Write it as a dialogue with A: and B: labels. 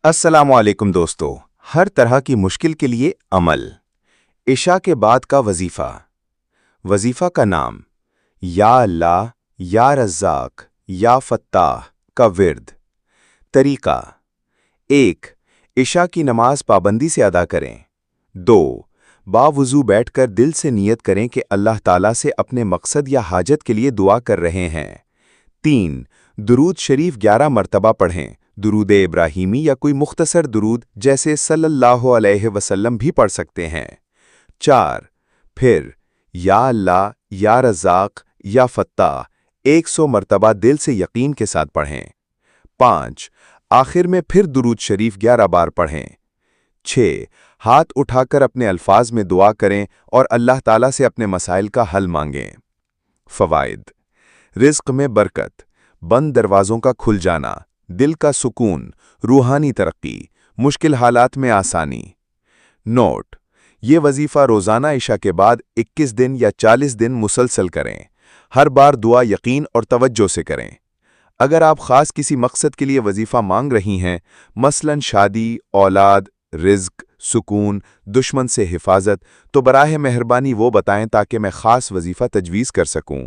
A: अस्सलाम वालेकुम दोस्तों। हर तरह की मुश्किल के लिए अमल। इशा के बाद का वजीफा। वजीफा का नाम या अल्लाह, या रज़्ज़ाक, या फत्ताह का विर्द। तरीका: 1. इशा की नमाज पाबंदी से अदा करें। 2. बावुज़ू बैठकर दिल से नियत करें कि अल्लाह ताला से अपने मकसद या हाजत के लिए दुआ कर रहे हैं। 3. दुरूद शरीफ 11 मरतबा पढ़ें। दुरूद इब्राहीमी या कोई मुख्तसर दुरूद जैसे सल्लल्लाहु अलैहि वसल्लम भी पढ़ सकते हैं। 4. फिर या अल्लाह, या रज़्ज़ाक, या फत्ताह 100 मरतबा दिल से यकीन के साथ पढ़ें। 5. आखिर में फिर दुरूद शरीफ 11 बार पढ़ें। 6. हाथ उठाकर अपने अल्फाज में दुआ करें और अल्लाह ताला से अपने मसाइल का हल मांगें। फ़वाइद: रिज़्क़ में बरकत, बंद दरवाज़ों का खुल जाना, दिल का सुकून, रूहानी तरक्की, मुश्किल हालात में आसानी। नोट: ये वजीफ़ा रोज़ाना इशा के बाद 21 दिन या 40 दिन मुसलसल करें। हर बार दुआ यकीन और तवज्जो से करें। अगर आप ख़ास किसी मकसद के लिए वजीफ़ा मांग रही हैं, मसलन शादी, औलाद, रिज़्क़, सुकून, दुश्मन से हिफाजत, तो बराह मेहरबानी वो बताएं ताकि मैं ख़ास वजीफ़ा तजवीज़ कर सकूं।